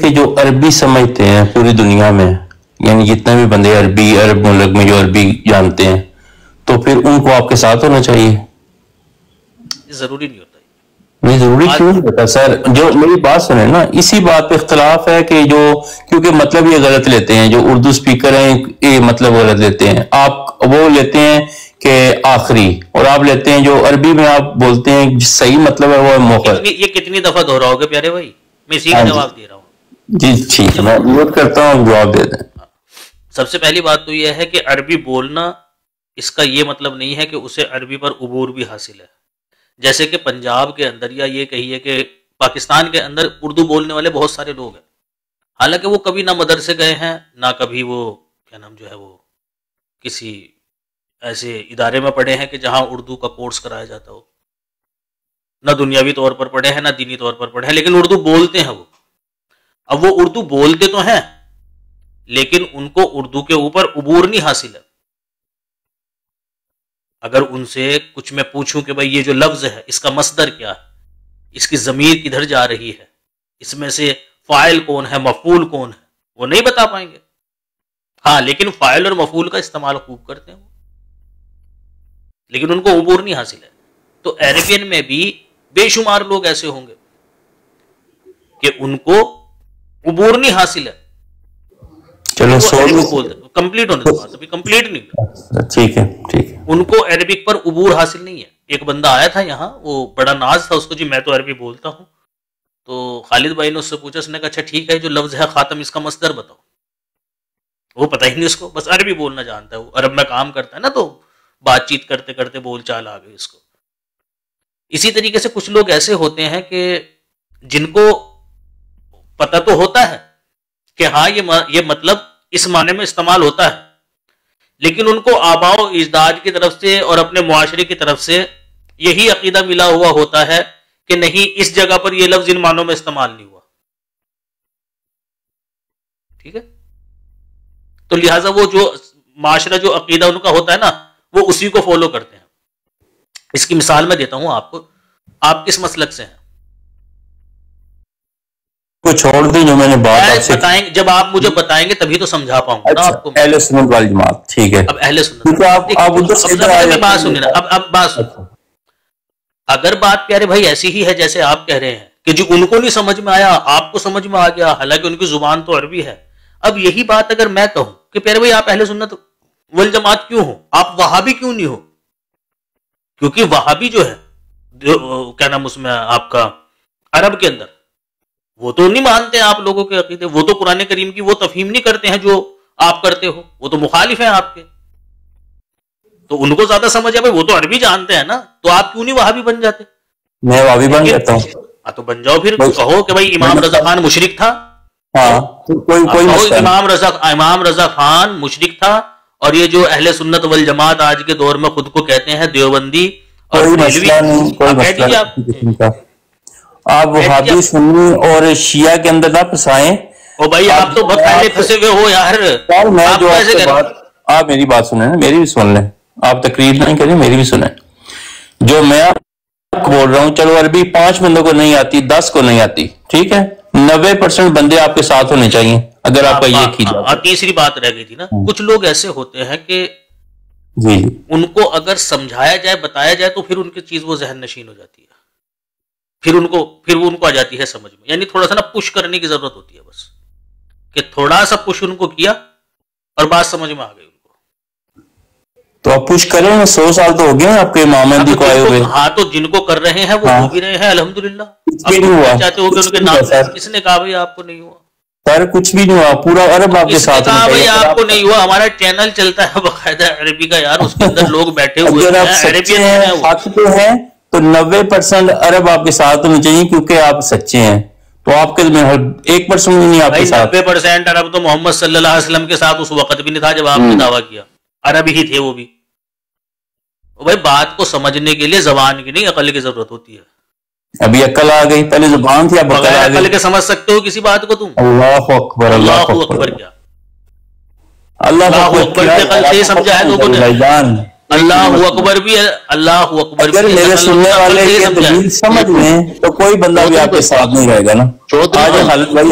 کہ جو عربی سمجھتے ہیں پوری دنیا میں، یعنی جتنے بھی بندے عربی عرب ملک میں جو عربی جانتے ہیں، تو پھر ان کو آپ کے ساتھ ہونا چاہیے؟ ضروری نہیں ہوتا. نہیں ضروری کیوں نہیں ہوتا سر؟ جو میری بات سنیں نا، اسی بات پہ اختلاف ہے کہ جو کیونکہ مطلب یہ غلط لیتے ہیں، جو اردو اسپیکر ہیں یہ مطلب غلط لیتے ہیں. آپ وہ لیتے ہیں کہ آخری، اور آپ لیتے ہیں جو عربی میں آپ بولتے ہیں صحیح مطلب ہے وہ موخر. یہ کتنی دفعہ دہراؤ گے پیارے بھائی؟ میں اسی کا جواب دے رہا ہوں. جی ٹھیک ہے، میں نوٹ کرتا ہوں، جواب دے دیں. سب سے پہلی بات تو یہ ہے کہ عربی بولنا اس کا یہ مطلب نہیں ہے کہ اسے عربی پر عبور بھی حاصل ہے. جیسے کہ پنجاب کے اندر یا یہ کہیے کہ پاکستان کے اندر اردو بولنے والے بہت سارے لوگ ہیں، حالانکہ وہ کبھی نہ مدرسے گئے ہیں، نہ کبھی وہ کیا نام جو ہے وہ کسی ایسے ادارے میں پڑھے ہیں کہ جہاں اردو کا کورس کرایا جاتا ہو، نہ دنیاوی طور پر پڑھے ہیں نہ دینی طور پر پڑھے ہیں، لیکن اردو بولتے ہیں وہ. اب وہ اردو بولتے تو ہیں لیکن ان کو اردو کے اوپر عبور نہیں حاصل ہے. اگر ان سے کچھ میں پوچھوں کہ بھئی یہ جو لفظ ہے اس کا مصدر کیا ہے، اس کی ضمیر کدھر جا رہی ہے، اس میں سے فاعل کون ہے، مفعول کون ہے، وہ نہیں بتا پائیں گے. ہاں لیکن فاعل اور مفعول کا استعمال خوب کرتے ہیں وہ، لیکن ان کو عبور نہیں حاصل ہے. تو عربین میں بھی بے شمار لوگ ایسے ہوں گے کہ ان کو عبور نہیں حاصل ہے. چلو کمپلیٹ ہونے کے بعد، ابھی کمپلیٹ نہیں، ٹھیک ہے ٹھیک ہے. ان کو عربک پر عبور حاصل نہیں ہے. ایک بندہ آیا تھا یہاں، وہ بڑا ناز تھا اس کو، جی میں تو عربی بولتا ہوں. تو خالد بھائی نے اس سے پوچھا، اس نے کہا اچھا ٹھیک ہے جو لفظ ہے خاتم اس کا مصدر بتاؤ. وہ پتہ ہی نہیں اس کو، بس عربی بولنا جانتا ہے. وہ عرب میں کام کرتا ہے نا، تو بات چیت کرتے کرتے بول چال آ گئی اس کو. اسی طریقے سے کچھ لوگ ایسے ہوتے ہیں کہ جن کو پتہ تو ہوتا ہے کہ ہاں یہ مطلب اس معنی میں استعمال ہوتا ہے، لیکن ان کو آباء و اجداد کی طرف سے اور اپنے معاشرے کی طرف سے یہی عقیدہ ملا ہوا ہوتا ہے کہ نہیں اس جگہ پر یہ لفظ ان معنوں میں استعمال نہیں ہوا. ٹھیک ہے، تو لہٰذا وہ جو معاشرہ جو عقیدہ ان کا ہوتا ہے نا، وہ اسی کو فالو کرتے ہیں. اس کی مثال میں دیتا ہوں آپ کو. آپ کس مسلک سے ہیں؟ کو چھوڑ دیں جو میں نے بات بتائیں، جب آپ مجھے بتائیں گے تبھی تو سمجھا پاؤں گا نا آپ کو. اہل سنت وال جماعت. ٹھیک ہے، اب اہل سنت بات سنیں نا. اب بات سنیں. اگر بات پیارے بھائی ایسی ہی ہے جیسے آپ کہہ رہے ہیں کہ جو ان کو نہیں سمجھ میں آیا آپ کو سمجھ میں آ گیا، حالانکہ ان کی زبان تو عربی ہے. اب یہی بات اگر میں کہوں کہ پیارے بھائی آپ اہل سنت والجماعت کیوں ہو، آپ وہابی کیوں نہیں ہو؟ کیونکہ وہابی جو ہے کیا نام اس میں آپ کا عرب کے اندر وہ تو نہیں مانتے ہیں آپ لوگوں کے عقیدے، وہ تو قرآن کریم کی وہ تفہیم نہیں کرتے ہیں جو آپ کرتے ہو، وہ تو مخالف ہیں آپ کے. تو ان کو زیادہ سمجھ ہے، وہ تو عربی جانتے ہیں نا، تو آپ کیوں نہیں وہابی بن جاتے؟ میں وہابی بن جاتا ہوں. تو بن جاؤ پھر. کہو کہ بھائی امام رضا خان مشرک تھا. امام رضا خان مشرک تھا، اور یہ جو اہل سنت والجماعت آج کے دور میں خود کو کہتے ہیں دیوبندی اور آپ وہابی سنی اور شیعہ کے اندر نہ پھنسائیں. او بھائی آپ تو بہت پہلے پھنسے ہوئے ہو یار. آپ میری بات سنیں، میری بھی سن لیں. آپ تقریر نہیں کریں، میری بھی سنیں. جو میں بول رہا ہوں، چلو عربی 5 بندوں کو نہیں آتی، 10 کو نہیں آتی، ٹھیک ہے، 90% بندے آپ کے ساتھ ہونے چاہیے اگر آپ کا یہ کیجیے. تیسری بات رہ گئی تھی نا، کچھ لوگ ایسے ہوتے ہیں کہ جی ان کو اگر سمجھایا جائے بتایا جائے تو پھر ان کی چیز وہ ذہن نشین ہو جاتی ہے، پھر ان کو آ جاتی ہے سمجھ میں. یعنی تھوڑا سا نا پش کرنے کی ضرورت ہوتی ہے بس، کہ تھوڑا سا پش ان کو کیا اور بات سمجھ میں آ گئی ان کو. تو آپ پش کریں. 100 سال تو ہو گئے آپ کے امام مہدی کو آئے ہوئے. ہاں تو جن کو کر رہے ہیں وہ ہو بھی رہے ہیں الحمدللہ. چاہتے ہو کہ ان کے نام کس نے کہا بھائی آپ کو نہیں ہوا؟ سر کچھ بھی نہیں ہوا، پورا عرب آپ کے ساتھ. بھائی آپ کو نہیں ہوا، ہمارا چینل چلتا ہے باقاعدہ عربی کا یار، اس کے اندر لوگ بیٹھے ہوئے ہیں تو 90% عرب آپ کے ساتھ ہونے چاہیے کیونکہ آپ سچے ہیں. تو آپ کے میں 1% بھی نہیں آپ کے ساتھ. 90% عرب تو محمد صلی اللہ علیہ وسلم کے ساتھ اس وقت بھی نہیں تھا جب آپ نے دعویٰ کیا. عرب ہی تھے وہ بھی. بھائی بات کو سمجھنے کے لیے زبان کی نہیں عقل کی ضرورت ہوتی ہے. ابھی عقل آ گئی، پہلے زبان تھی، اب عقل کے سمجھ سکتے ہو کسی بات کو تم. اللہ اکبر، اللہ اکبر. کیا اللہ اکبر سے سمجھا ہے لوگوں نے؟ اللہ اکبر بھی ہے، اللہ اکبر اگر میرے سننے والے کے دلیل سمجھ لیں تو کوئی بندہ بھی آپ کے ساتھ نہیں رہے گا نا. آج خالد بھائی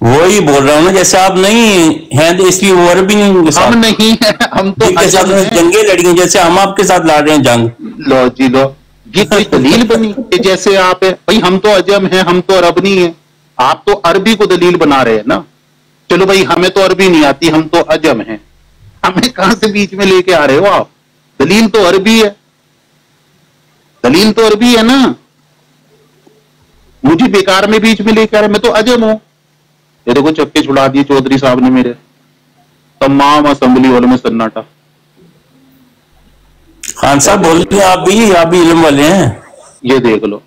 وہی بول رہا ہوں نا، جیسے آپ نہیں ہیں تو اس لیے وہ عربی نہیں ہم نہیں ہیں، ہم تو جنگیں لڑی ہیں، جیسے ہم آپ کے ساتھ لڑ رہے ہیں جنگ. لو جی لو، یہ کوئی دلیل بنی کہ جیسے آپ ہے بھائی ہم تو عجم ہیں، ہم تو عرب نہیں ہیں، آپ تو عربی کو دلیل بنا رہے ہیں نا. چلو بھائی ہمیں تو عربی نہیں آتی، ہم تو عجم ہیں، ہمیں کہاں سے بیچ میں لے کے آ رہے ہو آپ؟ دلیل تو عربی ہے، دلیل تو عربی ہے نا. مجھے بیکار میں بیچ میں لے کے آ رہے، میں تو عجم ہوں. یہ دیکھو چکے چھڑا دیے چودھری صاحب نے میرے، تمام اسمبلی ہال میں سناٹا. خان صاحب بول رہے ہیں آپ بھی علم والے ہیں. یہ دیکھ لو،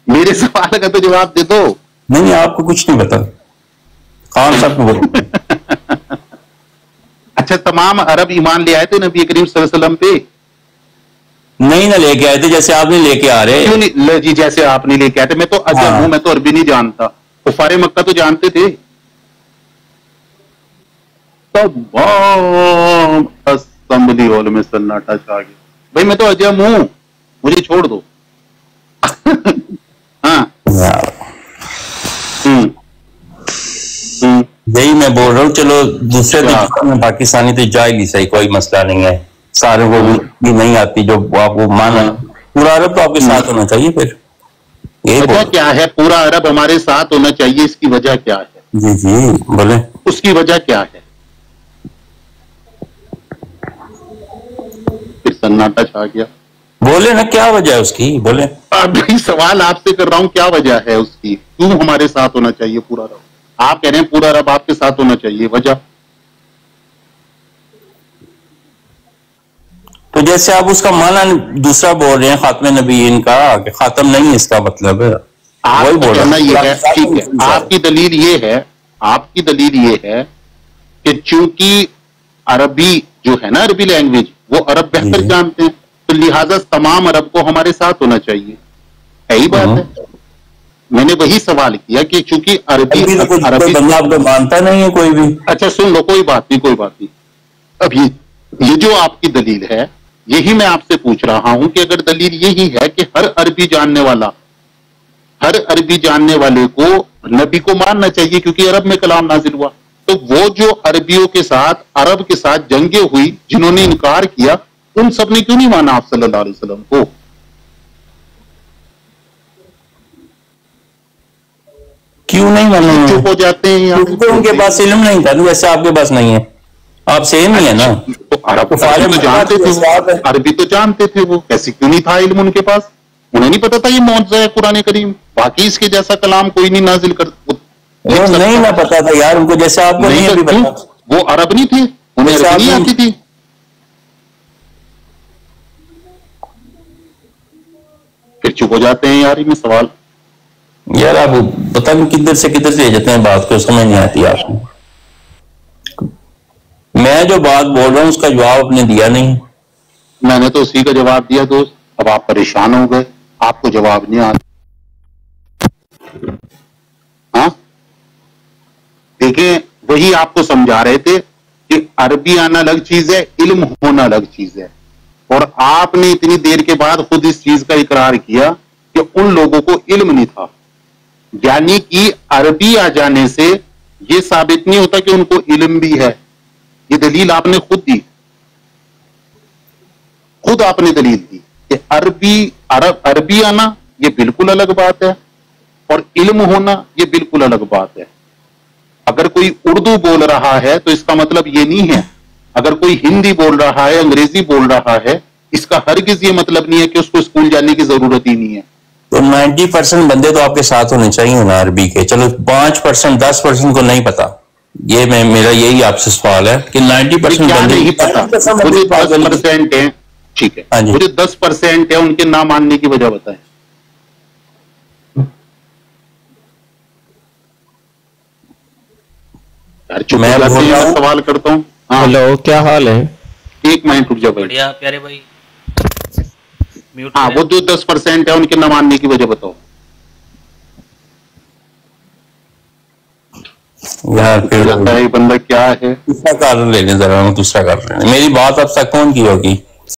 میرے سوال کا تو جواب دے دو. نہیں آپ کو کچھ نہیں پتا، خان صاحب کو بولو. اچھا تمام عرب ایمان لے آئے تھے نبی کریم صلی اللہ علیہ وسلم پہ؟ نہیں نہ لے کے آئے تھے، جیسے آپ نے لے کے آ رہے. کیوں نہیں جی، جیسے آپ نہیں لے کے آئے تھے. میں تو عجم ہوں، میں تو عربی نہیں جانتا. کفار مکہ تو جانتے تھے. تمام اسمبلی ہال میں سناٹا چھا گیا. بھائی میں تو عجم ہوں، مجھے چھوڑ دو. ہاں یہی میں بول رہا ہوں. چلو دوسرے میں پاکستانی تو جا ہی نہیں صحیح، کوئی مسئلہ نہیں ہے. سارے وہ بھی نہیں آتی جو آپ کو مانا. پورا عرب تو آپ کے ساتھ ہونا چاہیے. پھر وجہ کیا ہے پورا عرب ہمارے ساتھ ہونا چاہیے؟ اس کی وجہ کیا ہے؟ جی جی بولے، اس کی وجہ کیا ہے؟ پھر سناٹا چھا گیا. بولے نا کیا وجہ ہے اس کی، بولے. ابھی سوال آپ سے کر رہا ہوں، کیا وجہ ہے اس کی؟ کیوں ہمارے ساتھ ہونا چاہیے پورا عرب؟ آپ کہہ رہے ہیں پورا عرب آپ کے ساتھ ہونا چاہیے، وجہ؟ تو جیسے آپ اس کا معنی دوسرا بول رہے ہیں خاتم نبیین کا، کہ خاتم نہیں اس کا مطلب ہے. آپ کا کہنا یہ ہے، ٹھیک ہے، آپ کی دلیل یہ ہے، آپ کی دلیل یہ ہے کہ چونکہ عربی جو ہے نا، عربی لینگویج، وہ عرب بہتر جانتے ہیں، تو لہٰذا تمام عرب کو ہمارے ساتھ ہونا چاہیے. یہی بات ہے. میں نے وہی سوال کیا کہ چونکہ عربی بندہ آپ کو مانتا نہیں ہے کوئی بھی. اچھا سن لو، کوئی بات نہیں، کوئی بات نہیں. ابھی یہ جو آپ کی دلیل ہے، یہی میں آپ سے پوچھ رہا ہوں کہ اگر دلیل یہی ہے کہ ہر عربی جاننے والے کو نبی کو ماننا چاہیے کیونکہ عرب میں کلام نازل ہوا، تو وہ جو عربیوں کے ساتھ، عرب کے ساتھ جنگیں ہوئی، جنہوں نے انکار کیا، ان سب نے کیوں نہیں مانا آپ صلی اللہ علیہ وسلم کو؟ کیوں نہیں مانا؟ چپ ہو جاتے ہیں. ان کے پاس علم نہیں تھا، جیسے آپ کے پاس نہیں ہے. آپ سیم ہی ہے نا. عربی تو جانتے تھے وہ، ایسی کیوں نہیں تھا علم ان کے پاس؟ انہیں نہیں پتا تھا یہ معجزہ ہے قرآن کریم، باقی اس کے جیسا کلام کوئی نہیں نازل کر. نہیں نہ پتا تھا یار ان کو، جیسے آپ کو نہیں پتا. وہ عرب نہیں تھے، انہیں عربی نہیں آتی تھی. پھر چپ ہو جاتے ہیں یار. میں سوال یار آپ پتہ نہیں کدھر سے لے جاتے ہیں بات کو، سمجھ نہیں آتی آپ کو. میں جو بات بول رہا ہوں اس کا جواب آپ نے دیا نہیں. میں نے تو اسی کا جواب دیا دوست. اب آپ پریشان ہو گئے، آپ کو جواب نہیں آتا. ہاں دیکھیں، وہی آپ کو سمجھا رہے تھے کہ عربی آنا الگ چیز ہے، علم ہونا الگ چیز ہے. اور آپ نے اتنی دیر کے بعد خود اس چیز کا اقرار کیا کہ ان لوگوں کو علم نہیں تھا. یعنی کہ عربی آ جانے سے یہ ثابت نہیں ہوتا کہ ان کو علم بھی ہے. یہ دلیل آپ نے خود دی، خود آپ نے دلیل دی کہ عربی آنا یہ بالکل الگ بات ہے، اور علم ہونا یہ بالکل الگ بات ہے. اگر کوئی اردو بول رہا ہے تو اس کا مطلب یہ نہیں ہے، اگر کوئی ہندی بول رہا ہے، انگریزی بول رہا ہے، اس کا ہرگز یہ مطلب نہیں ہے کہ اس کو اسکول جانے کی ضرورت ہی نہیں ہے. تو 90% بندے تو آپ کے ساتھ ہونے چاہیے نا عربی کے. چلو 5% 10% کو نہیں پتا. یہ میرا یہی آپ سے سوال ہے کہ 90% بندے نہیں پتا، مجھے 10% ہے. ٹھیک ہے، مجھے 10% ہے ان کے نہ ماننے کی وجہ بتائیں. میں سوال کرتا ہوں. ہلو، کیا حال ہے؟ ایک منٹ رک جاؤ. بڑھیا پیارے بھائی. ہاں، وہ جو 10% ہے ان کے نہ ماننے کی وجہ بتاؤ. یار پھر بندہ کیا ہے؟ دوسرا کار لے لیں ذرا، دوسرا کار لیں. میری بات اب تک کون کی ہوگی؟